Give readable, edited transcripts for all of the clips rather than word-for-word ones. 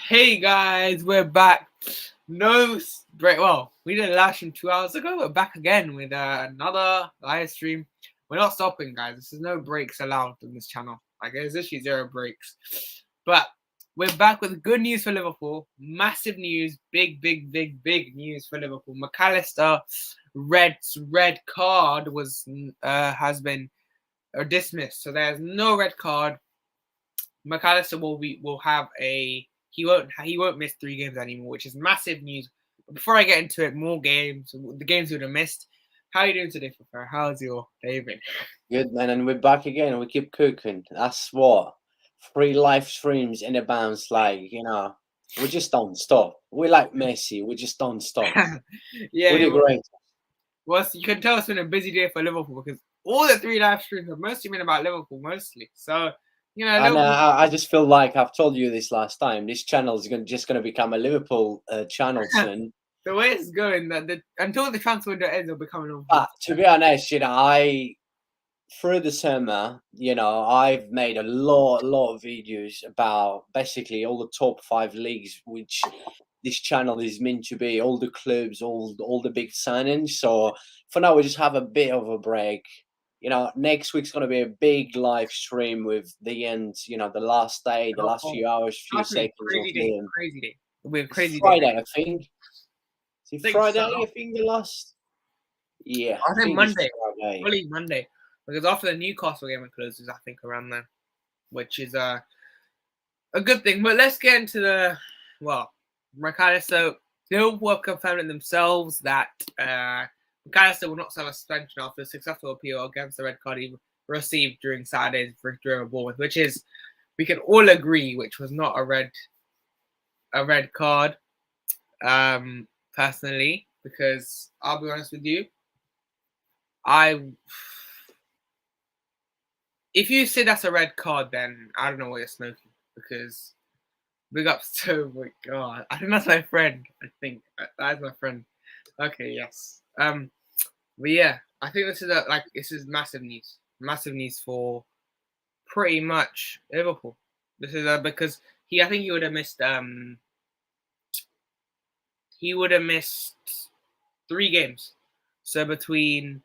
Hey guys, we're back. No break. Well, we did a live stream 2 hours ago. We're back again with another live stream. We're not stopping, guys. There's no breaks allowed on this channel. Like, there's literally zero breaks. But we're back with good news for Liverpool. Massive news. Big news for Liverpool. Mac Allister red card has been dismissed. So there's no red card. Mac Allister will have he won't miss 3 games anymore, which is massive news. But before I get into it, more games, the games we would have missed. How are you doing today, Fair? How's your day been? Good, man, and we're back again. We keep cooking. That's what 3 live streams in a bounce, we just don't stop. We like Messi. We just don't stop. Yeah, We're great. well, you can tell it's been a busy day for Liverpool because all the 3 live streams have mostly been about Liverpool, mostly. So And I just feel like I've told you this last time. This channel is just gonna become a Liverpool channel soon. The way it's going, until the transfer window ends, it'll become Liverpool. But to be honest, through the summer, I've made a lot of videos about basically all the top 5 leagues, which this channel is meant to be, all the clubs, all the big signings. So for now, we just have a bit of a break. Next week's going to be a big live stream with the end, the last day, the last few hours, few seconds of the crazy day. It'll be a crazy Friday, day. I think. Is it Friday? So. I think the last. Yeah, I think Monday. Probably Monday, because after the Newcastle game it closes, I think around then, which is a good thing. But let's get into Mac Allister. Liverpool have confirmed it themselves that Mac Allister will not sell a suspension after a successful appeal against the red card he received during Saturday's victory over Bournemouth, which is, we can all agree, which was not a red card. Personally, because I'll be honest with you, if you say that's a red card, then I don't know what you're smoking, because big ups to, my God, I think that's my friend. I think that's my friend. Okay, yes. But yeah, I think this is massive news for pretty much Liverpool. This is because I think he would have missed 3 games. So between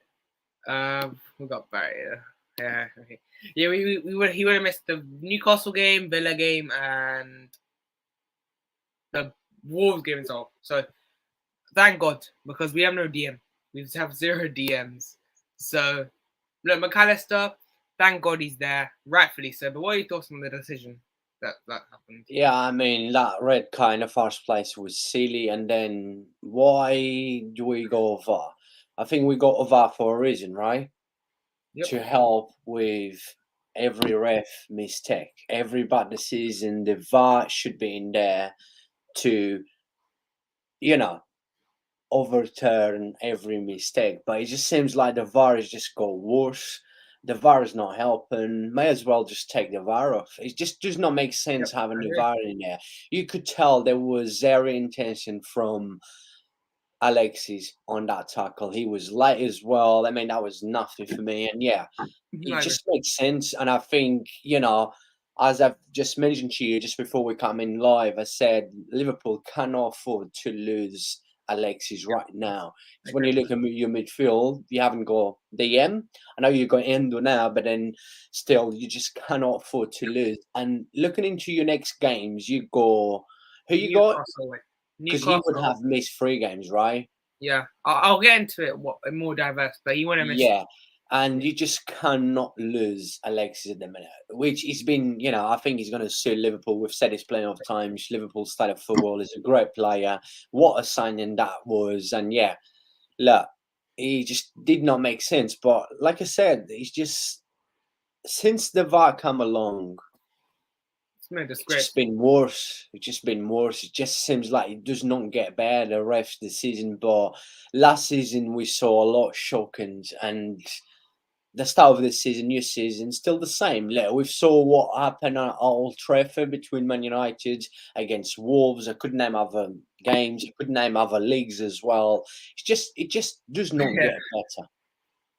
we got Barry. Yeah, okay. Yeah, he would have missed the Newcastle game, Villa game, and the Wolves game itself. So thank God, because we have no DM. We have 0 DMs. So look, Mac Allister, thank God he's there, rightfully so. But what are your thoughts on the decision that happened? Yeah, I mean, that red card in the first place was silly. And then why do we go VAR? I think we got a VAR for a reason, right? Yep. To help with every ref mistake, every bad decision. The VAR should be in there to, overturn every mistake. But it just seems like the VAR has just got worse. The VAR is not helping. May as well just take the VAR off. It just does not make sense having the VAR in there. You could tell there was zero intention from Alexis on that tackle. He was late as well. I mean, that was nothing for me. And yeah, it just makes sense. And I think, as I've just mentioned to you just before we come in live, I said Liverpool cannot afford to lose Alexis right now. Because when you look at your midfield, you haven't got DM. I know you've got Endo now, but then still, you just cannot afford to lose. And looking into your next games, you go, who you got? Because he would have missed 3 games, right? Yeah, I'll get into it more diverse, but you want to miss. Yeah, and you just cannot lose Alexis at the minute, which he's been, I think he's going to suit Liverpool. We've said this plenty of times. Liverpool's style of football is a great player. What a signing that was. And yeah, look, he just did not make sense. But like I said, he's just, since the VAR come along, it's just been worse. It's just been worse. It just seems like it does not get better the rest of the season. But last season we saw a lot of shockings, and the start of this season, new season, still the same. We saw what happened at Old Trafford between Man United against Wolves. I could name other games. I could name other leagues as well. It just does not get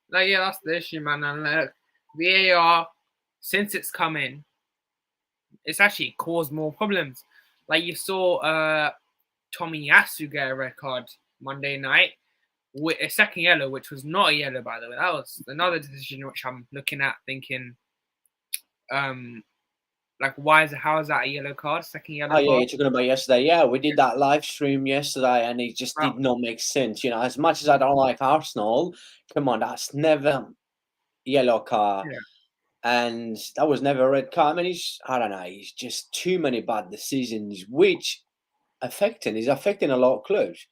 better. Yeah, that's the issue, man. And VAR, since it's come in, it's actually caused more problems. like you saw Tommy Yasu get a red card Monday night with a second yellow, which was not a yellow, by the way. That was another decision which I'm looking at thinking, like, how is that a yellow card? Second yellow Oh yeah, card? you're talking about yesterday. Yeah, we did that live stream yesterday, and it just did not make sense. You know, as much as I don't like Arsenal, come on, that's never yellow card, Yeah. and that was never a red card. I mean, I don't know, it's just too many bad decisions, which is affecting a lot of clubs.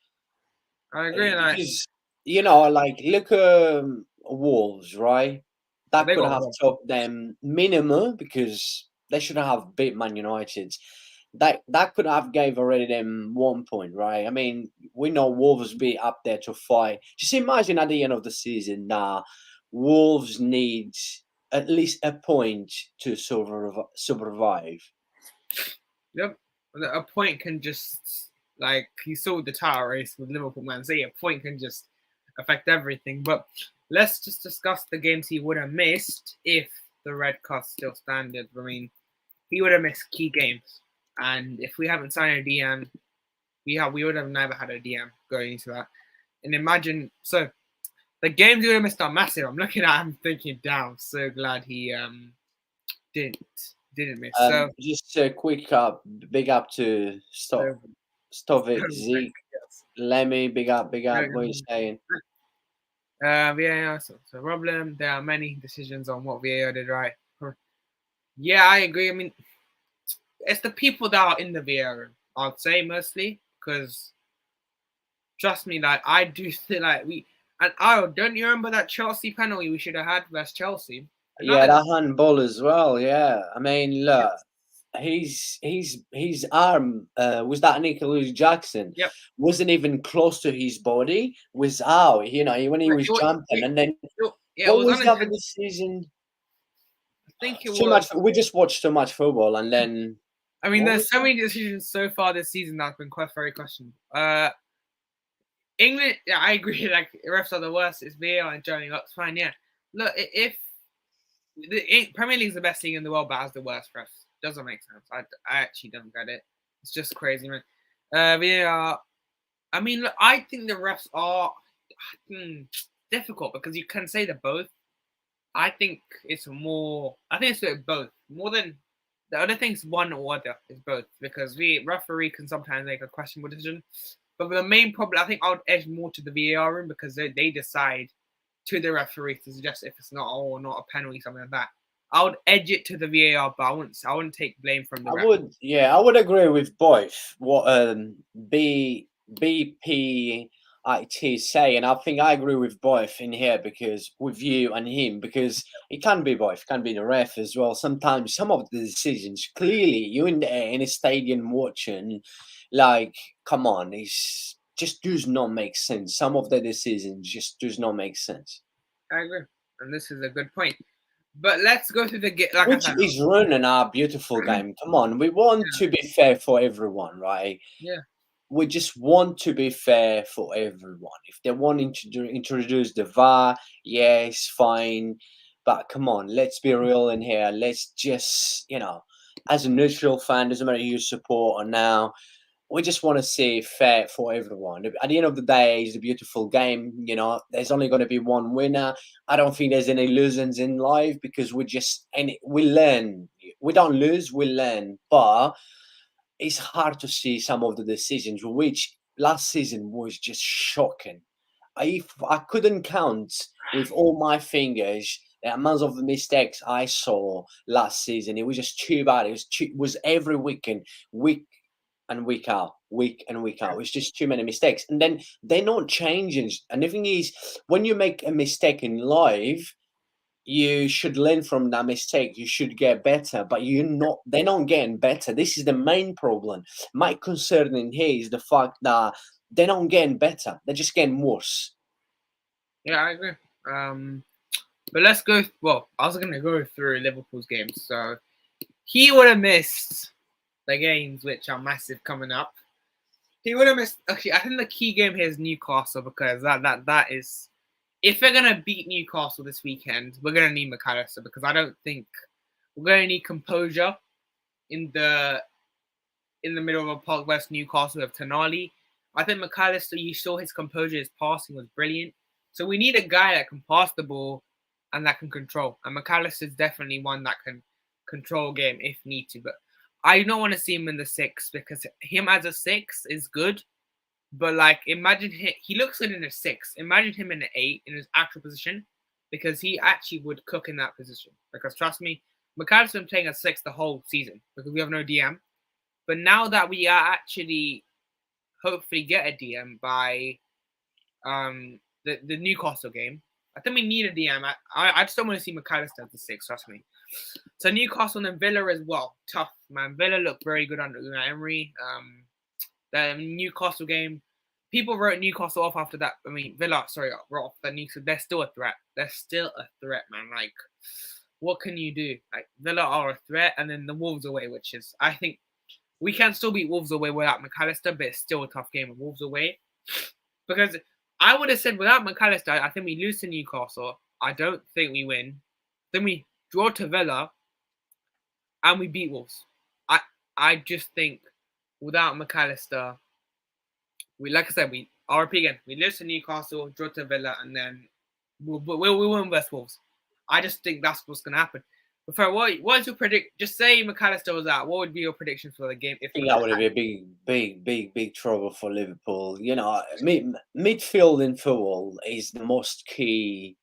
I agree. Because, you know, like, look at Wolves, right? That They could got have robbed. took them minimum because they shouldn't have beat Man United. That could have gave already them 1 point, right? I mean, we know Wolves be up there to fight. Just imagine at the end of the season now, Wolves need at least a point to survive. Yep. A point can just, like, you saw the title race with Liverpool, Man City. A point can just affect everything. But let's just discuss the games he would have missed if the red card still standard. I mean, he would have missed key games, and if we haven't signed a DM, we would have never had a DM going into that. And imagine, so the games he would have missed are massive. I'm looking at him thinking, damn, I'm so glad he didn't miss. So Just a quick big up to Stovic, Zeke, Lemmy, big up. What are you saying? VAR, so problem. There are many decisions on what VAR did right. Yeah, I agree. I mean, it's the people that are in the VAR room, I'd say mostly, because trust me, like, I do feel like don't you remember that Chelsea penalty we should have had versus Chelsea? Yeah, that handball as well. Yeah, I mean, look, his arm was that Nicholas Jackson. Yep. Wasn't even close to his body. Was out. You know, when he was jumping, and then what was the other decision? I think it too was much. We just watched too much football, and then. I mean, there's so many decisions so far this season that have been quite very questionable. England, yeah, I agree. Like, refs are the worst. It's VAR and joining up. It's fine. Yeah. Look, if the Premier League is the best league in the world, but has the worst refs, doesn't make sense. I actually don't get it. It's just crazy, man. VAR. I mean, look, I think the refs are difficult because you can say they're both. I think it's both more than the other thing's one or other is both, because referee can sometimes make a questionable decision. But the main problem, I think I would edge more to the VAR room because they decide to the referee to suggest if it's not or not a penalty, something like that. I would edge it to the VAR, but I wouldn't take blame from the referee. I would agree with both what BPIT say, and I think I agree with both in here because with you and him, because it can be both, it can be the ref as well. Sometimes some of the decisions clearly you in a stadium watching, like, come on, it's just does not make sense. Some of the decisions just does not make sense. I agree, and this is a good point. But let's go through the game. Which is ruining our beautiful game. Come on, we want to be fair for everyone, right? Yeah. We just want to be fair for everyone. If they want to introduce the VAR, yes, fine. But come on, let's be real in here. Let's just, as a neutral fan, doesn't matter who you support or now, we just want to see fair for everyone. At the end of the day, it's a beautiful game. There's only going to be one winner. I don't think there's any losers in life because we learn. We don't lose, we learn. But it's hard to see some of the decisions, which last season was just shocking. If I couldn't count with all my fingers the amounts of mistakes I saw last season, it was just too bad. It was every weekend, week and week out. It's just too many mistakes. And then they're not changing. And the thing is, when you make a mistake in life, you should learn from that mistake. You should get better, but they're not getting better. This is the main problem. My concern in here is the fact that they're not getting better. They're just getting worse. Yeah, I agree. But let's go. Well, I was going to go through Liverpool's games. So he would have missed the games which are massive coming up. He would have missed. Actually, I think the key game here is Newcastle, because that is, if we're gonna beat Newcastle this weekend, we're gonna need Mac Allister, because I don't think we're gonna need composure in the in the middle of a park West Newcastle with Tonali. I think Mac Allister, you saw his composure, his passing was brilliant. So we need a guy that can pass the ball and that can control. And Mac Allister is definitely one that can control game if need to. But I don't want to see him in the 6 because him as a 6 is good. But like, imagine he looks good in a 6. Imagine him in an 8 in his actual position because he actually would cook in that position. Because trust me, Mac Allister's been playing a 6 the whole season because we have no DM. But now that we are actually hopefully get a DM by the Newcastle game, I think we need a DM. I just don't want to see Mac Allister as the 6, trust me. So Newcastle and then Villa as well. Tough, man. Villa looked very good under Unai Emery. The Newcastle game, people wrote Newcastle off after that. I mean, Villa, sorry, wrote off the Newcastle. They're still a threat. They're still a threat, man. Like, what can you do? Like, Villa are a threat, and then the Wolves away, which is, I think, we can still beat Wolves away without Mac Allister, but it's still a tough game with Wolves away. Because I would have said without Mac Allister, I think we lose to Newcastle. I don't think we win. Then we draw to Villa, and we beat Wolves. I just think without Mac Allister, like I said, I'll repeat again, we lose to Newcastle, draw to Villa, and then we'll win West Wolves. I just think that's what's going to happen. But for what is your predict? Just say Mac Allister was out. What would be your prediction for the game? I think that would be big trouble for Liverpool. You know, midfield in football is the most key.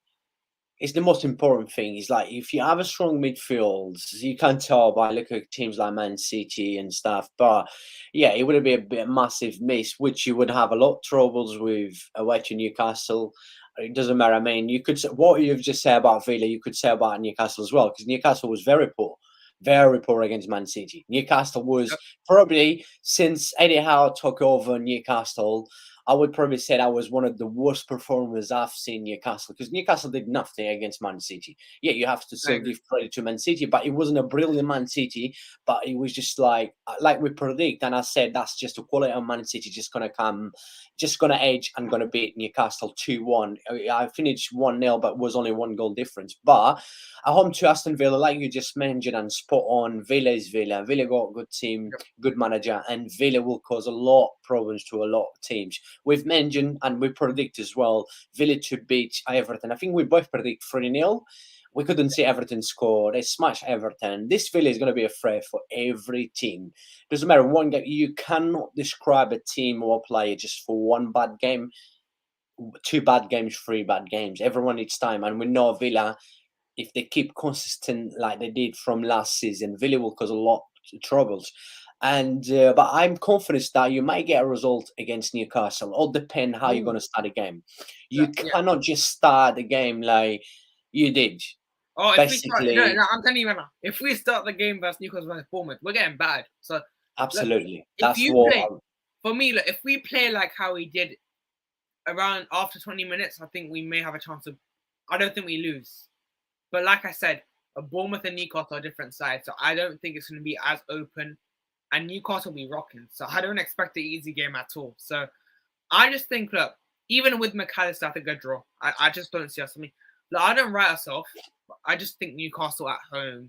It's the most important thing. Is like if you have a strong midfield, you can tell by looking at teams like Man City and stuff. But yeah, it would be a massive miss, which you would have a lot of troubles with away to Newcastle. It doesn't matter. I mean, you could what you've just said about Villa, you could say about Newcastle as well, because Newcastle was very poor against Man City. Newcastle was probably, since Eddie Howe took over Newcastle, I would probably say that was one of the worst performers I've seen Newcastle, because Newcastle did nothing against Man City. Yeah, you have to still give credit to Man City, but it wasn't a brilliant Man City, but it was just like we predict, and I said that's just the quality of Man City just going to come, just going to edge and going to beat Newcastle 2-1. I finished 1-0, but it was only 1 goal difference. But at home to Aston Villa, like you just mentioned, and spot on, Villa is Villa. Villa got a good team, good manager, and Villa will cause a lot of problems to a lot of teams. We've mentioned and we predict as well Villa to beat Everton. I think we both predict 3-0. We couldn't see Everton score. They smashed Everton. This Villa is going to be a threat for every team. Doesn't matter one game. You cannot describe a team or a player just for one bad game, 2 bad games, 3 bad games. Everyone needs time. And we know Villa, if they keep consistent like they did from last season, Villa will cause a lot of troubles. And but I'm confident that you might get a result against Newcastle. All depend how you're going to start a game. You cannot just start the game like you did. Oh, basically, no, I'm telling you right now. If we start the game versus Newcastle versus Bournemouth, we're getting bad. So absolutely, look, that's what. For me, look, if we play like how we did around after 20 minutes, I think we may have a chance of. I don't think we lose. But like I said, Bournemouth and Newcastle are different sides, so I don't think it's going to be as open. And Newcastle will be rocking, so I don't expect an easy game at all. So I just think, look, even with Mac Allister, I think a draw. I just don't see us. I mean, look, I don't write us off. I just think Newcastle at home.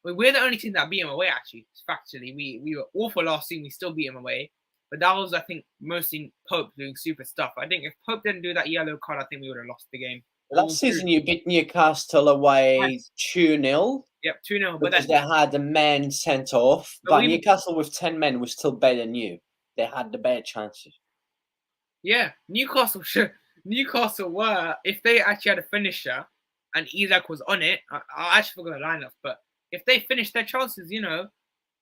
We're the only team that beat them away. Actually, factually, we were awful last season. We still beat them away, but that was, I think, mostly Pope doing super stuff. I think if Pope didn't do that yellow card, I think we would have lost the game. Last season, you beat Newcastle away 2-0. Yep, 2-0. Because they had a man sent off. But Newcastle with 10 men was still better than you. They had the better chances. Yeah, Newcastle were, if they actually had a finisher and Isaac was on it, I actually forgot the lineup, but if they finished their chances,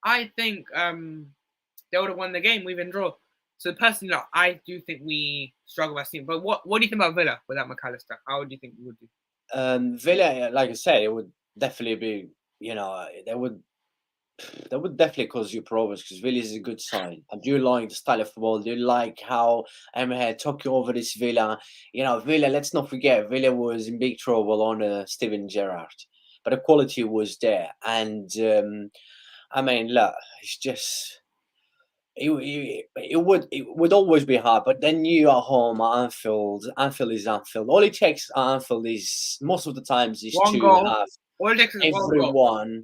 I think they would have won the game. We've been draw. So personally, I do think we struggle as team. But what do you think about Villa without Mac Allister? How do you think we would do? Villa, like I said, it would definitely be, they would definitely cause you problems because Villa is a good side. I do like the style of football. I do like how Emery took over this Villa. Villa, let's not forget, Villa was in big trouble on Steven Gerrard. But the quality was there. And, I mean, look, it's just... It would always be hard, but then you at home at Anfield. Anfield is Anfield. All it takes at Anfield is most of the times is one to goal. have all it takes is everyone. One goal.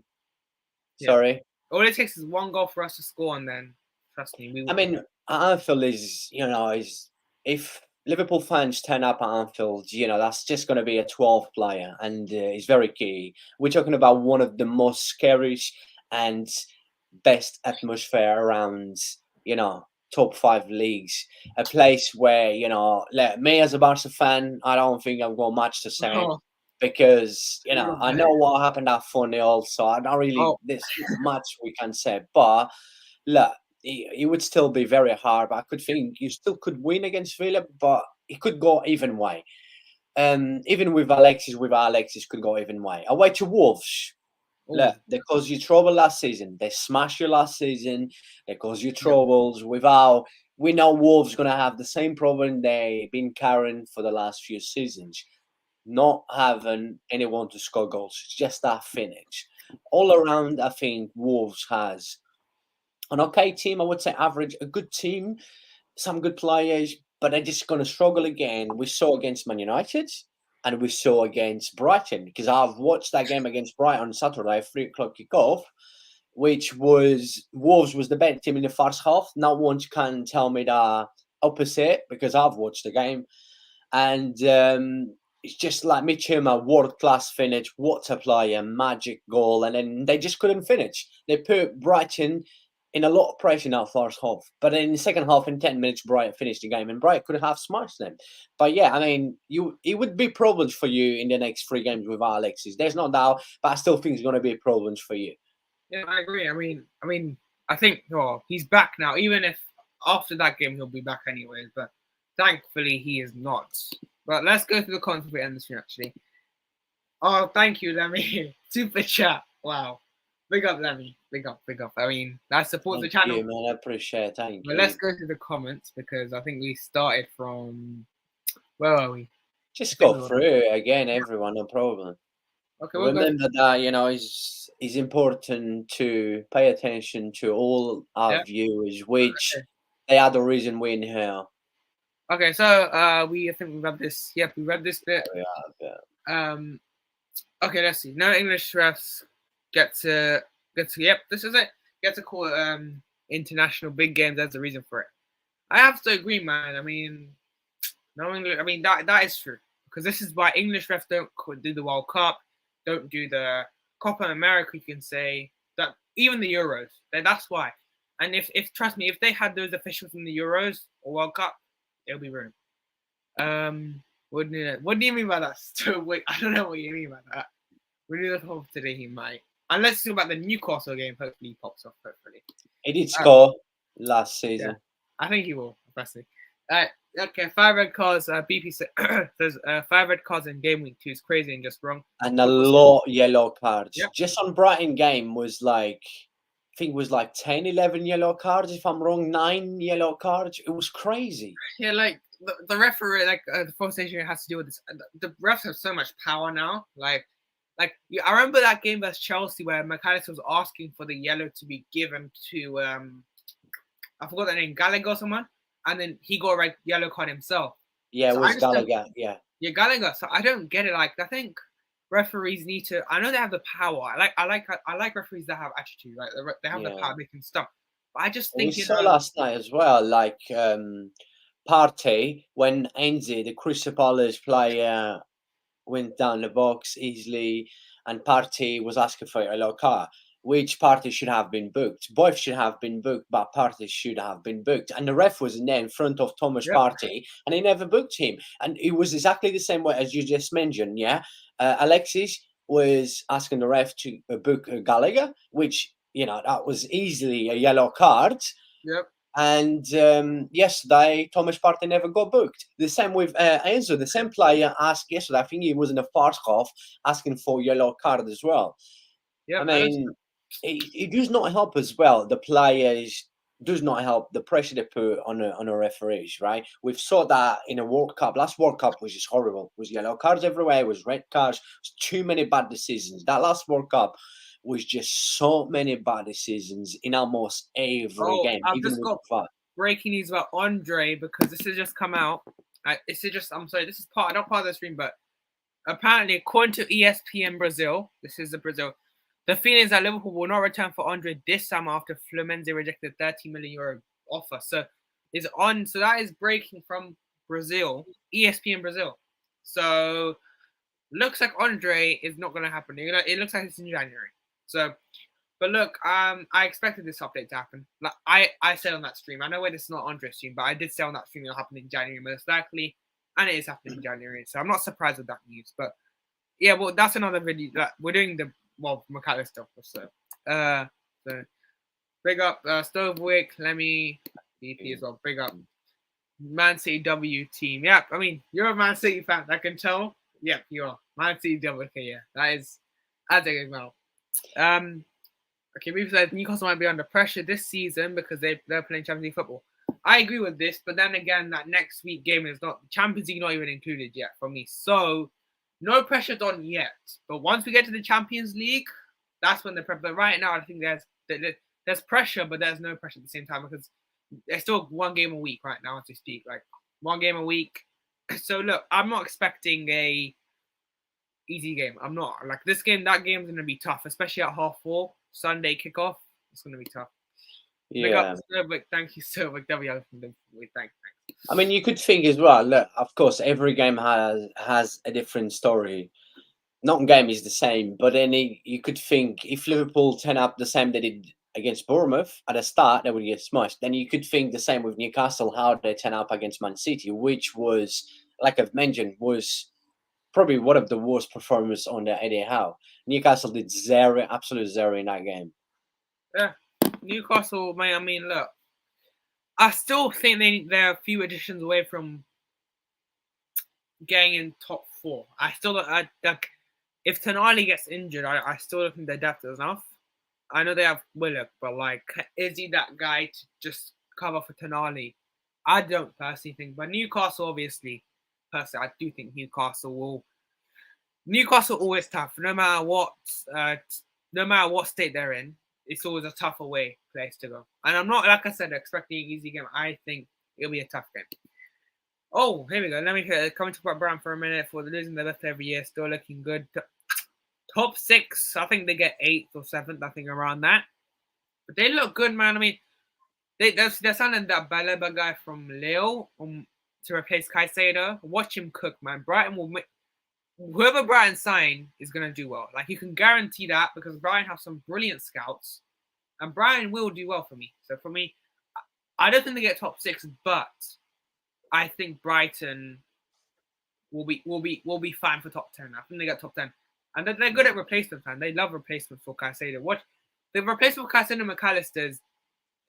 Sorry. All it takes is one goal for us to score, and then trust me, we will. I mean, Anfield is, if Liverpool fans turn up at Anfield, that's just going to be a 12 player, and it's very key. We're talking about one of the most scariest and best atmosphere around, top 5 leagues. A place where, like me as a Barca fan, I don't think I've got much to say. Oh, Because I oh, know what happened at 4-0, so I don't really. oh, There's not much we can say, but look, it would still be very hard. But I could think you still could win against Villa, but it could go even way. Even with Alexis could go even way. Away to Wolves. oh, Look, they caused you trouble last season. They smashed you last season. They caused you yeah. troubles. We know Wolves gonna have the same problem they've been carrying for the last few seasons, not having anyone to score goals. It's just that finish. All around, I think Wolves has an okay team. I would say average, a good team, some good players, but they're just going to struggle again. We saw against Man United and we saw against Brighton, because I've watched that game against Brighton on Saturday, 3 o'clock kickoff, which was Wolves was the better team in the first half. No one can tell me the opposite because I've watched the game. And it's just like Mitchum, world class finish, what a player, magic goal, and then they just couldn't finish. They put Brighton in a lot of pressure in that first half, but then in the second half, in 10 minutes, Brighton finished the game, and Brighton could have smashed them. But yeah, I mean, it would be problems for you in the next 3 games with Alexis. There's no doubt, but I still think it's going to be problems for you. Yeah, I agree. I think he's back now. Even if after that game he'll be back anyways, but thankfully he is not. But let's go through the comments before we end this stream. Actually, oh, thank you, Lemmy. Super chat. Wow, big up, Lemmy. Big up, big up. I mean, that supports the channel. You, man. I appreciate it. Thank But you. let's go through the comments because I think we started from where are we? Just go through again, everyone. No problem. Okay, Remember that it's important to pay attention to all our viewers, which they are the reason we're in here. Okay, so I think we read this. Yep, we read this bit. Okay, let's see. No English refs get to yep, this is it. Get to call international big games. That's the reason for it. I have to agree, man. I mean, no English. I mean that is true because this is why English refs don't do the World Cup, don't do the Copa America. You can say that even the Euros. That's why. And if trust me, if they had those officials in the Euros or World Cup, it'll be ruined. What do you mean by that? So wait, I don't know what you mean by that. We need to hope today he might. And let's talk about the Newcastle game. Hopefully he pops off. Hopefully. He did score last season. Yeah, I think he will. Personally. Okay, 5 red cards. BP says 5 red cards in game week 2 is crazy and just wrong. And a lot yellow cards. Yep. Just on Brighton game was like, I think it was like 10, 11 yellow cards. If I'm wrong, 9 yellow cards. It was crazy. Yeah, like the referee, like the fourth station has to deal with this. The refs have so much power now. I remember that game versus Chelsea where Mac Allister was asking for the yellow to be given to I forgot the name, Gallagher or someone, and then he got a yellow card himself. Yeah, it was Gallagher. Yeah, Gallagher. So I don't get it. Like I think referees need to. I know they have the power. I like referees that have attitude. Like they have the power. They can stop. But I just think we saw last night as well. Like Partey when Enzi, the Crystal Palace player, went down the box easily, and Partey was asking for a yellow card, which Partey should have been booked. Both should have been booked, but Partey should have been booked. And the ref was in there in front of Thomas Partey, and he never booked him. And it was exactly the same way as you just mentioned, yeah? Alexis was asking the ref to book Gallagher, which, that was easily a yellow card. Yep. And yesterday, Thomas Partey never got booked. The same with Enzo. The same player asked yesterday, I think he was in the first half, asking for yellow card as well. Yeah, I mean, it does not help as well. The players does not help the pressure they put on a referees, right? We've saw that in a World Cup. Last World Cup was just horrible. It was yellow cards everywhere. It was red cards. It was too many bad decisions. That last World Cup was just so many bad decisions in almost every game. I've just got breaking news about Andre because this has just come out. I'm sorry, this is not part of the stream, but apparently according to ESPN Brazil, this is the Brazil, The thing is that Liverpool will not return for Andre this summer after Fluminense rejected €30 million offer. So is on. So that is breaking from Brazil, ESPN Brazil. So looks like Andre is not going to happen. It looks like it's in January. So, but look, I expected this update to happen. Like I said on that stream, I know where this is not Andre's stream, but I did say on that stream it'll happen in January most likely, and it is happening in January. So I'm not surprised with that news. But yeah, well, that's another video. We're doing the Mac Allister stuff. So big up Stovewick, Lemmy, BP as well. Big up Man City W team. Yeah, I mean you're a Man City fan. I can tell. Yeah, you are. Man City W. Okay, yeah, that is. I think it well. Okay, we've said Newcastle might be under pressure this season because they're playing Champions League football. I agree with this, but then again, that next week game is not Champions League, not even included yet for me. So no pressure's on yet. But once we get to the Champions League, that's when the pressure. But right now, I think there's pressure, but there's no pressure at the same time because there's still one game a week right now as we speak. Like one game a week. So look, I'm not expecting a easy game. I'm not. Like this game, that game's gonna be tough, especially at 4:30 Sunday kickoff. It's gonna be tough. Yeah. Thank you, Silvic. Thanks. I mean, you could think as well. Look, of course, every game has a different story. Not game is the same, but then you could think if Liverpool turn up the same they did against Bournemouth at the start, they would get smashed. Then you could think the same with Newcastle, how they turn up against Man City, which was, like I've mentioned, was probably one of the worst performers on the Eddie Howe. Newcastle did absolute zero in that game. Yeah, Newcastle, man. I mean, look, I still think they're a few additions away from getting in top 4. I still like if Tonali gets injured, I still don't think their depth is enough. I know they have Willock, but like, is he that guy to just cover for Tonali? I don't personally think, but Newcastle, obviously, personally, I do think Newcastle always tough, no matter what state they're in. It's always a tough away place to go. And I'm not, like I said, expecting an easy game. I think it'll be a tough game. Oh, here we go. Let me come to Brighton for a minute. For losing their best every year, still looking good. Top 6, I think they get 8th or 7th, I think around that. But they look good, man. I mean, they're signing that Baleba guy from Lille to replace Caicedo. Watch him cook, man. Brighton will whoever Brighton sign is going to do well. Like, you can guarantee that because Brighton have some brilliant scouts. And Brighton will do well for me. So for me, I don't think they get top 6, but I think Brighton will be fine for top 10. I think they get top 10. And they're good at replacement, man. They love replacements for Caicedo. The replacement for Caicedo and Mac Allister's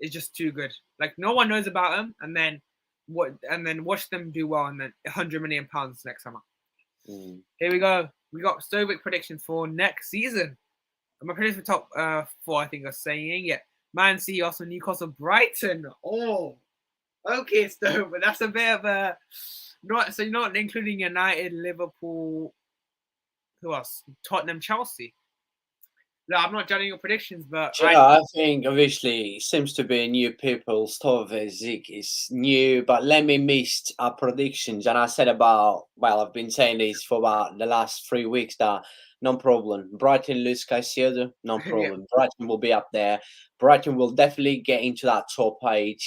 is just too good. Like, no one knows about them, and then watch them do well, and then £100 million next summer. Here we go. We got Stoic predictions for next season. My predictions for top 4, I think, are saying, yeah, Man City, Arsenal, Newcastle, Brighton. Oh, okay, Stoic, but that's a bit of a so you're not including United, Liverpool. Who else? Tottenham, Chelsea. No, I'm not judging your predictions, but I think obviously it seems to be new people. Zik is new, but let me missed our predictions. And I said I've been saying this for about the last 3 weeks that no problem. Brighton lose Caicedo, no problem. Yeah. Brighton will be up there. Brighton will definitely get into that top 8.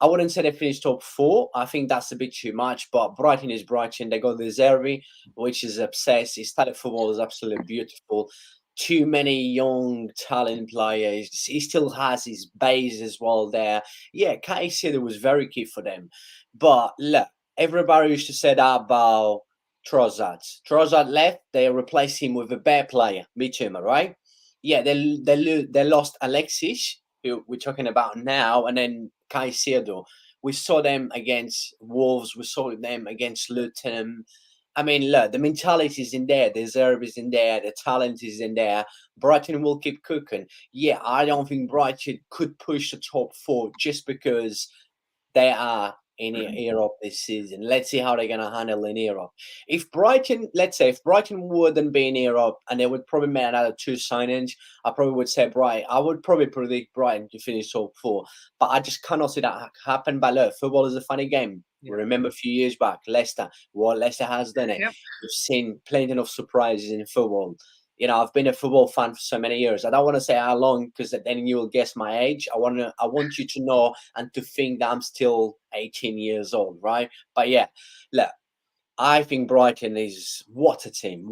I wouldn't say they finish top 4. I think that's a bit too much, but Brighton is Brighton. They got the Zerbi, which is obsessed. His style of football is absolutely beautiful. Too many young talent players. He still has his base as well there. Yeah, Caicedo was very key for them. But look, everybody used to say that about Trossard. Trossard left, they replaced him with a better player, Mitchuma, right? Yeah, they lost Alexis, who we're talking about now, and then Caicedo. We saw them against Wolves. We saw them against Luton. I mean, look, the mentality is in there. The reserve is in there. The talent is in there. Brighton will keep cooking. Yeah, I don't think Brighton could push the top 4 just because they are in Europe this season. Let's see how they're going to handle in Europe. If Brighton wouldn't be in Europe and they would probably make another 2 signings, I probably would say Brighton. I would probably predict Brighton to finish top 4. But I just cannot see that happen. But look, football is a funny game. Yeah. Remember a few years back, Leicester, what Leicester has done it. Yep. We've seen plenty of surprises in football. I've been a football fan for so many years. I don't want to say how long because then you will guess my age. I want you to know and to think that I'm still 18 years old, right? But yeah, look, I think Brighton is what a team.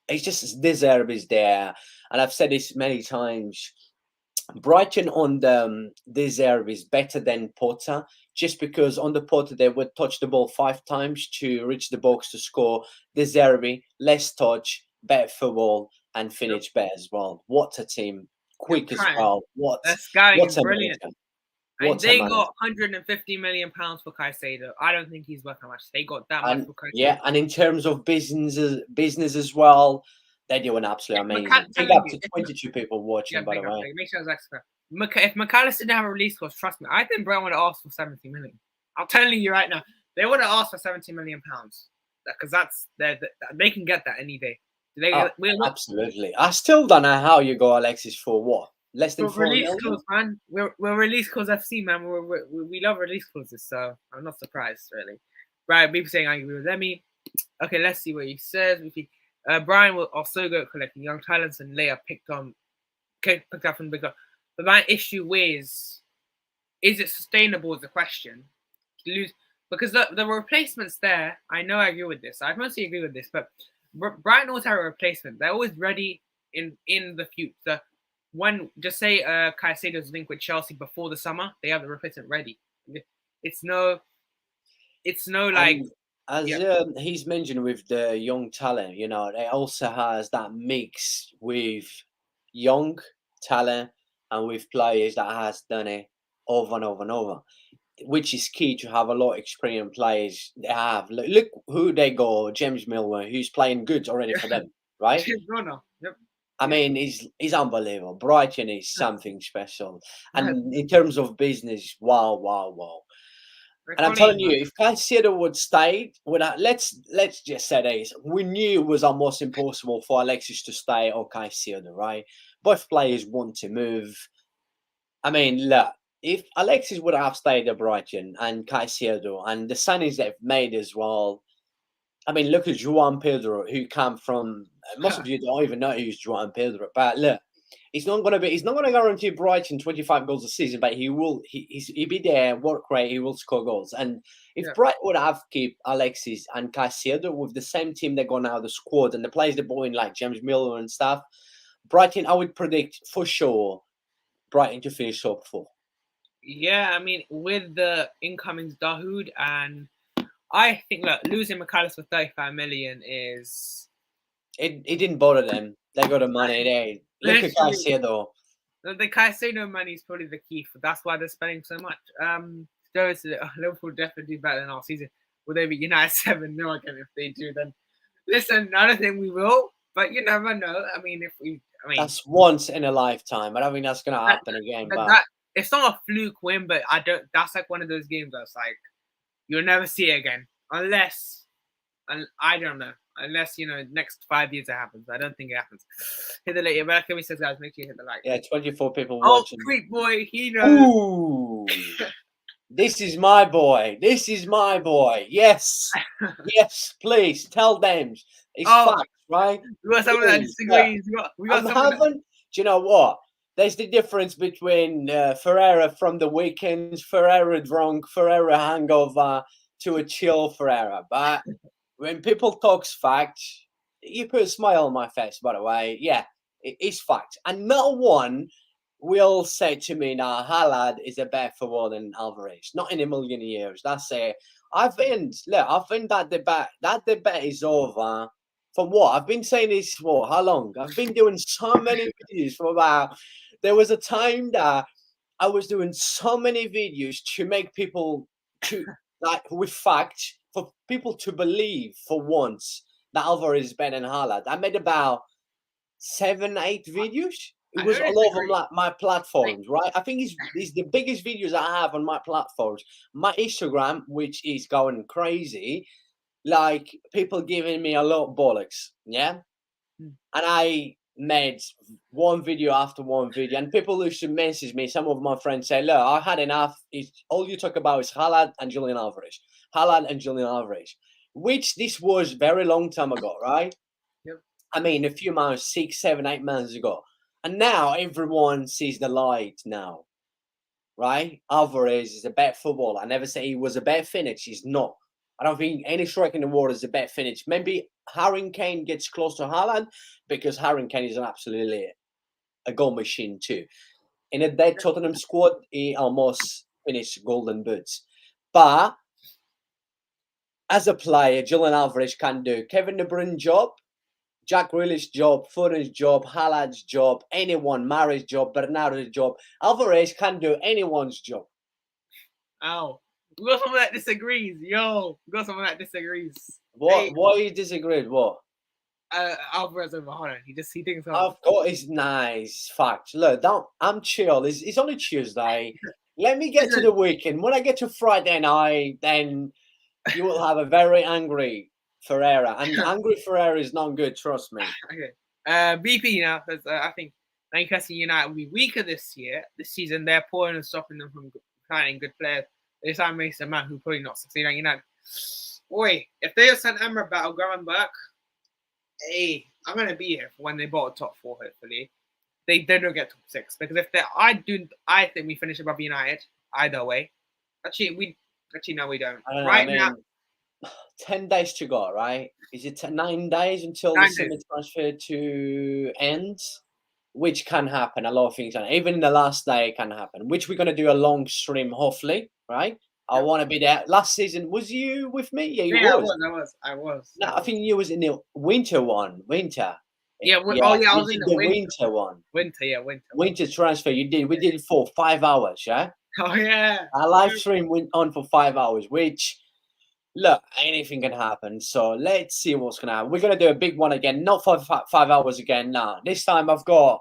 It's just this herb is there, and I've said this many times. Brighton on the this herb is better than Potter, just because on the Potter they would touch the ball 5 times to reach the box to score. This Zerbi, less touch, better football, and finish better as well. What a team! Quick as well. The scouting is What a brilliant. manager! And they got £150 million for Caicedo. I don't think he's worth how much. They got that much for Caicedo. Yeah, and in terms of business as well, they're doing absolutely amazing. Big up to 22 people watching, by the way. Make sure it's if Mac Allister didn't have a release clause, trust me, I think Brighton would have asked for 70 million. I'm telling you right now, they would have asked for 70 million pounds because they can get that any day. Absolutely. I still don't know how you go Alexis for what. Less than 4 million? Clause, man. We're release clause FC, man. We love release clauses, so I'm not surprised, really. Right, people saying I agree with Lemmy. Okay, let's see what he says. Brian will also go collecting young talents and later picked up from the big club. But my issue is it sustainable is the question. Because the replacements there, I know I agree with this. I mostly agree with this, but Brighton always have a replacement. They're always ready in the future. When just say Caicedo's linked with Chelsea before the summer, they have the replacement ready. It's no like he's mentioned with the young talent, they also has that mix with young talent and with players that has done it over and over and over, which is key to have a lot of experienced players. They have look who they go, James Milner, who's playing good already for them, right? Yep. I mean, he's unbelievable. Brighton is something special. And in terms of business, wow. And I'm telling you, if Caicedo would stay, let's just say this. We knew it was almost impossible for Alexis to stay or Caicedo, right? Both players want to move. I mean, look, if Alexis would have stayed at Brighton and Caicedo and the signings they've made as well, I mean, look at João Pedro, who came from. Most of you don't even know who's João Pedro, but look, he's not going to guarantee Brighton 25 goals a season, but he'll be there, work rate, he will score goals. And if Brighton would have kept Alexis and Caicedo with the same team they're going now, the squad and the players they're buying like James Milner and stuff, Brighton, I would predict for sure Brighton to finish top 4. Yeah, I mean, with the incomings Dahoud and I think losing Mac Allister for 35 million is it didn't bother them. They got the money. Look at Caicedo. The Caicedo money is probably the key that's why they're spending so much. Liverpool definitely do better than our season. Will they be United 7-0 again? If they do, then listen, I don't think we will, but you never know. I mean, that's once in a lifetime. I don't think that's gonna happen again. But it's not a fluke win, but I don't. That's like one of those games that's like you'll never see it again unless, and I don't know, unless next 5 years it happens. I don't think it happens. Hit the like. But Kevin says, guys, make sure you hit the like. Yeah, 24 people watching. Oh, Creek boy, he knows. Ooh. This is my boy. Yes. Yes, please tell them. It's facts, right? We got someone that disagrees. We got someone. Do you know what? There's the difference between Ferreira from the weekends, Ferreira drunk, Ferreira hangover, to a chill Ferreira. But when people talk facts, you put a smile on my face, by the way. Yeah, it is fact. And no one will say to me, now, Haaland is a better forward than Alvarez. Not in a million years. That's it. I think that debate is over. For what? I've been saying this for how long? I've been doing so many videos for about. There was a time that I was doing so many videos to make people with facts for people to believe for once that Alvarez is better than Haaland. I made about 7-8 videos. It was all over my platforms, right? I think it's the biggest videos I have on my platforms. My Instagram, which is going crazy, like people giving me a lot of bollocks, yeah? And I made one video after one video, and people used to message me. Some of my friends say, look, I had enough. All you talk about is Haaland and Julian Alvarez, which this was very long time ago, right? Yep. I mean, a few months, 6, 7, 8 months ago. And now everyone sees the light now, right? Alvarez is a bad footballer. I never say he was a bad finish. He's not. I don't think any striker in the world is a bad finish. Maybe Harry Kane gets close to Haaland because Harry Kane is an absolutely a goal machine too. In a dead Tottenham squad, he almost finished golden boots. But as a player, Julian Alvarez can do Kevin De Bruyne's job, Jack Grealish's job, Foden's job, Haaland's job, anyone, Mahrez's job, Bernardo's job. Alvarez can do anyone's job. Ow. We got someone that disagrees. Yo, we got someone that disagrees. What? Hey, What you disagreed? What? Alvarez over Haaland. He thinks. Of course, it's nice. Fact. Look, don't. I'm chill. It's only Tuesday. Let me get to the weekend. When I get to Friday night, then you will have a very angry Ferreira. And angry Ferreira is not good. Trust me. Okay. BP now, because I think Newcastle United will be weaker this season. They're pouring and stopping them from signing good players. They signed Mason Mount, who probably not succeed at United. Boy, if they sent Amrabat or Gravenberch, hey, I'm gonna be here for when they bought a top 4. Hopefully, they don't get top 6 because if they, I think we finish above United either way. Actually, no, we don't. Right now, 10 days to go. Right? Is it 9 days until the summer transfer to ends? Which can happen. A lot of things can. Even the last day it can happen. Which we're gonna do a long stream, hopefully. Right? I want to be there. Last season, was you with me? Yeah, you was. I was. No, I think you was in the winter one. Winter. Yeah. I was in the winter one. Winter transfer. You did. We did it for 5 hours. Yeah. Oh yeah. Our live stream went on for 5 hours. Which, look, anything can happen. So let's see what's gonna happen. We're gonna do a big one again. Not for 5 hours again. Nah. This time I've got.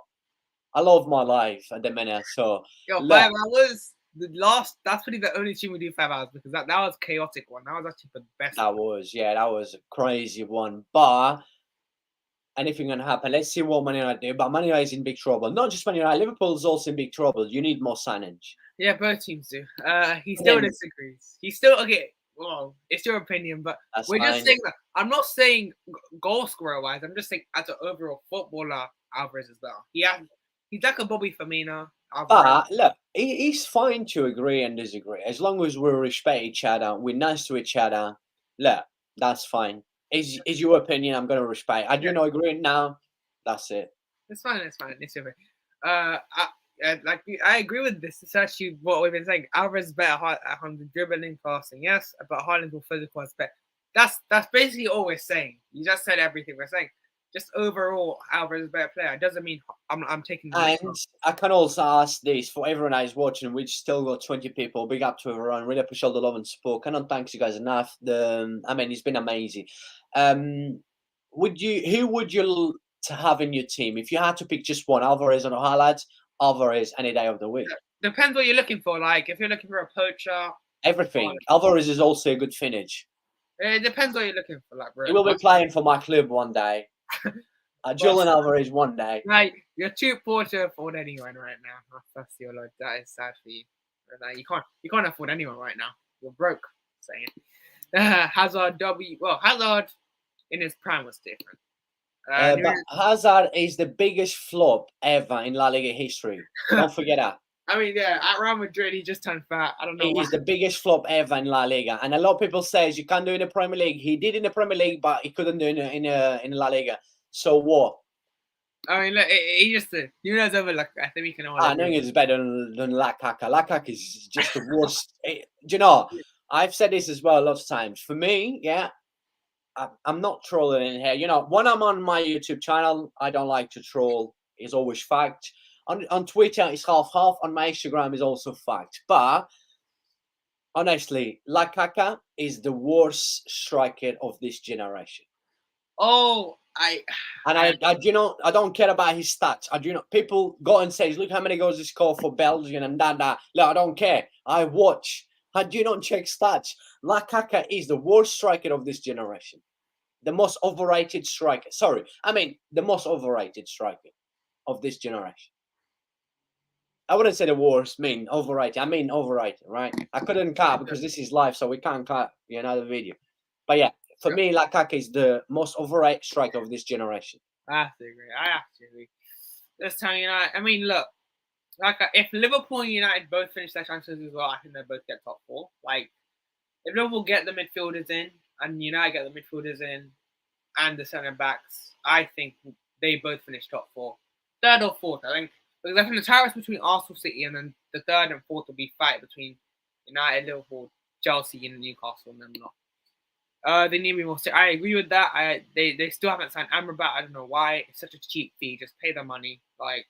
I love my life at the minute. So. Yo, 5 hours. That's probably the only stream we do 5 hours because that was a chaotic one. That was actually the best. That was a crazy one. But anything can happen. Let's see what Man United do. But Man United is in big trouble. Not just Man United. Liverpool is also in big trouble. You need more signage. Yeah, both teams do. He still disagrees. He's still okay. Well, it's your opinion, but we're just saying that. I'm not saying goal scorer wise. I'm just saying as an overall footballer, Alvarez as well. He's like a Bobby Firmino. But look, it's fine to agree and disagree as long as we respect each other. We're nice to each other. Look, that's fine. Is your opinion? I'm gonna respect. I do not agree now. That's it. It's fine. It's okay. I agree with this. It's actually what we've been saying. Alvarez is better at dribbling, passing, yes, but Haaland will physical aspect. That's basically all we're saying. You just said everything we're saying. Just overall, Alvarez is a better player. It doesn't mean I'm taking. And I can also ask this for everyone that is watching, which still got 20 people. Big up to everyone. Really appreciate the love and support. Cannot thank you guys enough. It's been amazing. Who would you have in your team if you had to pick just one? Alvarez or Haaland? Alvarez any day of the week. Depends what you're looking for. Like if you're looking for a poacher, everything. Alvarez is also a good finish. It depends what you're looking for. Like, bro, he will be playing for my club one day. Julian Alvarez one day. Like you're too poor to afford anyone right now. That's your Lord. That is sad for you. Like, you can't afford anyone right now. You're broke. Saying Hazard Hazard in his prime was different. But Hazard is the biggest flop ever in La Liga history. Don't forget that. I mean, yeah, at Real Madrid, he just turned fat. I don't know. He is the biggest flop ever in La Liga. And a lot of people say you can't do it in the Premier League. He did in the Premier League, but he couldn't do it in La Liga. So what? I mean, look, he just Nunes over. Like, I think we can all. I think it's better than Lakaka. Lakaka is just the worst. Do you know? I've said this as well a lot of times. For me, yeah, I'm not trolling in here. You know, when I'm on my YouTube channel, I don't like to troll. It's always fact. On Twitter, it's half-half. On my Instagram, it's also fact. But honestly, Lakaka is the worst striker of this generation. Oh, I don't care about his stats. I do not. People go and say, look how many goals he scored for Belgium and that. Look, I don't care. I watch. I do not check stats. Lakaka is the worst striker of this generation. The most overrated striker. The most overrated striker of this generation. I wouldn't say the worst, overrated. I mean overrated, right? I couldn't cut because this is live, so we can't cut another video. But yeah, for me, Lakaka is the most overrated striker of this generation. I have to agree. I have to agree. This time, United. I mean, look, like if Liverpool and United both finish their chances as well, I think they both get top four. Like if Liverpool get the midfielders in and United get the midfielders in and the centre backs, I think they both finish top four, third or fourth. I think because I think the tie is between Arsenal, City, and then the third and fourth will be fight between United, Liverpool, Chelsea, and Newcastle, and them lot. They need me more. I agree with that. They still haven't signed Amrabat. I don't know why. It's such a cheap fee. Just pay the money. Like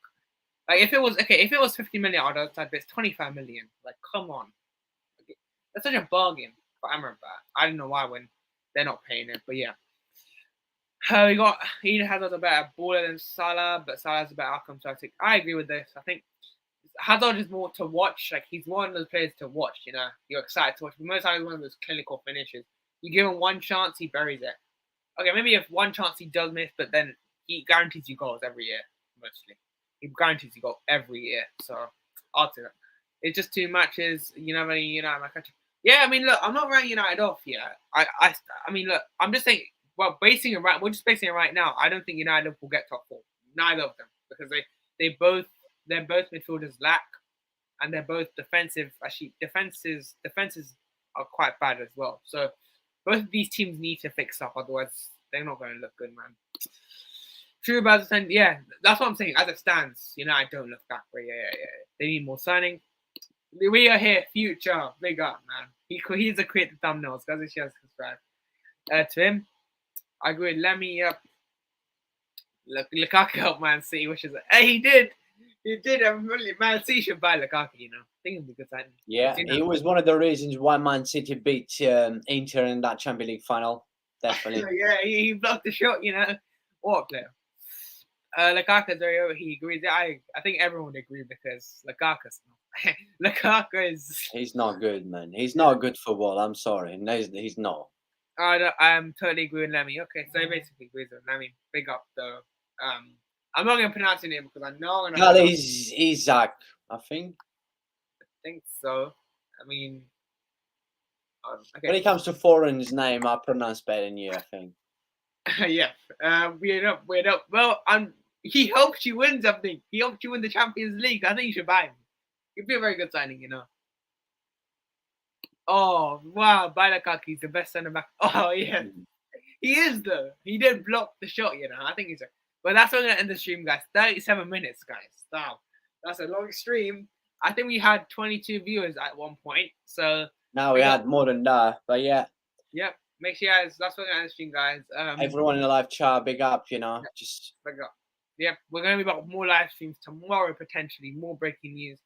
if it was okay, if it was 50 million, I'd understand. But it's 25 million. Like, come on, that's such a bargain for Amrabat. I don't know why when they're not paying it, but yeah. We got Eden Hazard's a better baller than Salah, but Salah's a better outcome. So I agree with this. I think Hazard is more to watch. Like he's one of those players to watch. You know, you're excited to watch. But most times, one of those clinical finishes. You give him one chance, he buries it. Okay, maybe if one chance he does miss, but then he guarantees you goals every year, mostly. He guarantees you goals every year. So I'll take that. It's just 2 matches. You know, my country. Yeah, I mean, look, I'm not writing United off yet. I mean, look, I'm just saying. Well, we're just basing it right now. I don't think United will get top four. Neither of them, because they're both midfielders lack, and they're both defensive. Actually, defenses are quite bad as well. So both of these teams need to fix up, otherwise they're not going to look good, man. True about the yeah, that's what I'm saying. As it stands, United don't look that great. Yeah. They need more signing. We are here, future, big up, man. He's a creative thumbnails, guys. He has subscribe to him. I agree with Lemmy. Yep. Lukaku helped Man City, which is he did. Man City should buy Lukaku. I think it'd be good signing. Yeah, it was one of the reasons why Man City beat Inter in that Champions League final. Definitely. Yeah, he blocked the shot. What a player. Lukaku's very over. He agrees. I think everyone would agree because Lukaku is. He's not good, man. He's not good football. I'm sorry. No, he's not. I'm totally agree with Lemmy. Okay, so he basically agrees with Lemmy. Big up though. I'm not gonna pronounce his name because I know I'm gonna. That is Isaac, I think. I think so. I mean, okay. When it comes to foreign's name, I pronounce better than you, I think. Yeah. Weird up. Well, he helped you win something. He helped you win the Champions League. I think you should buy him. He'd be a very good signing, Oh, wow. Buy Lukaku. He's the best centre back. Oh, yeah. He is, though. He did block the shot, I think he's. But that's where we're going to end the stream, guys. 37 minutes, guys. Stop. That's a long stream. I think we had 22 viewers at one point. So now we had more than that. But yeah. Yep. Make sure you guys. That's where we're going to end the stream, guys. Everyone in the live chat, big up, Just big up. Yep. We're going to be about more live streams tomorrow, potentially. More breaking news.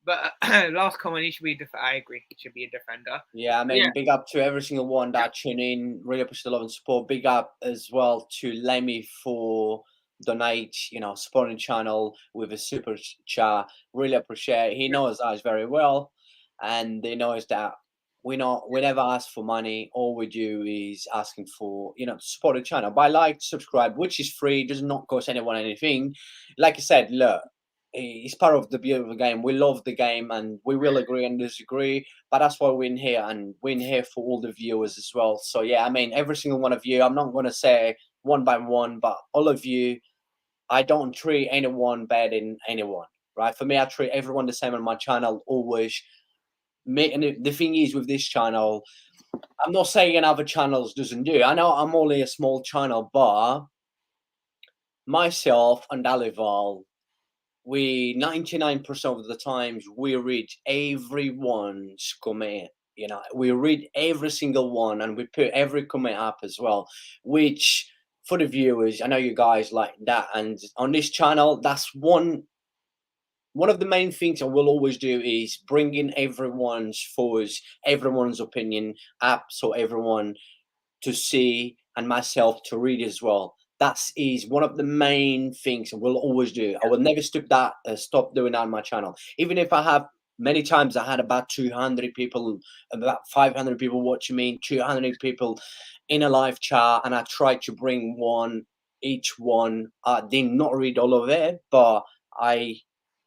But last comment, he should be I agree. He should be a defender. Yeah, I mean, big up to every single one that tune in. Really appreciate the love and support. Big up as well to Lemmy for donate, supporting channel with a super chat. Really appreciate it. He knows us very well, and he knows that we never ask for money. All we do is asking for, support the channel. By subscribe, which is free, does not cost anyone anything. Like I said, look. It's part of the beauty of the game. We love the game, and we will agree and disagree, but that's why we're in here, and we're in here for all the viewers as well. So yeah, I mean, every single one of you, I'm not going to say one by one, but all of you, I don't treat anyone better than anyone, right? For me, I treat everyone the same on my channel, always. And the thing is with this channel, I'm not saying other channels doesn't do. I know I'm only a small channel, but myself and Alival, we 99% of the times we read everyone's comment. We read every single one, and we put every comment up as well, which for the viewers, I know you guys like that. And on this channel, that's one of the main things I will always do is bringing everyone's thoughts, everyone's opinion up, so everyone to see and myself to read as well. That is one of the main things I will always do. I will never stop doing that on my channel. Even if I have many times, I had about 200 people, about 500 people watching me, 200 people in a live chat, and I tried to bring each one. I did not read all of it, but I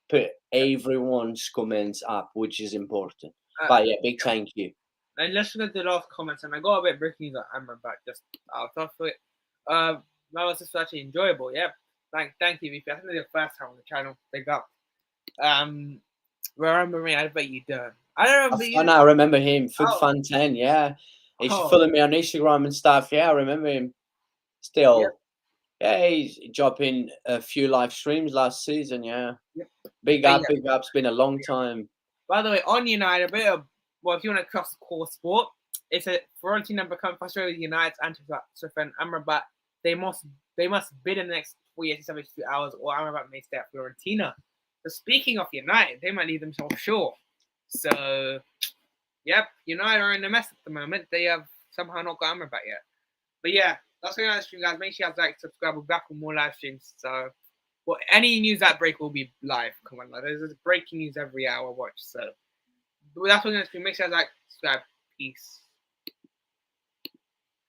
put everyone's comments up, which is important. But yeah, big thank you. And let's look at the last comments, and I got a bit breaking news that Amrabat just out of it. that was just actually enjoyable. Yep. Thank you, VP. I think it's the first time on the channel. Big up. Remember me? I bet you don't. I don't remember you. I remember him. Oh. Fan 10, yeah. He's following me on Instagram and stuff. Yeah, I remember him. Still. Yep. Yeah, he's dropping a few live streams last season. Yeah. Yep. Big up. It's been a long time. By the way, on United, a bit of, well, if you want to cross core sport, it's a Fiorentina become frustrated with United's anti-Sofan Amrabat. They must bid in the next 4 years to 72 hours, or Amrabat may stay at Fiorentina. So speaking of United, they might leave themselves short. So, yep, United are in a mess at the moment. They have somehow not got Amrabat yet. But yeah, that's the live stream, guys. Make sure you guys like, subscribe. We're back with more live streams. So, well, any news that break will be live. Come on, there's breaking news every hour. Watch. So, that's what we're going to do. Make sure you guys like, subscribe. Peace.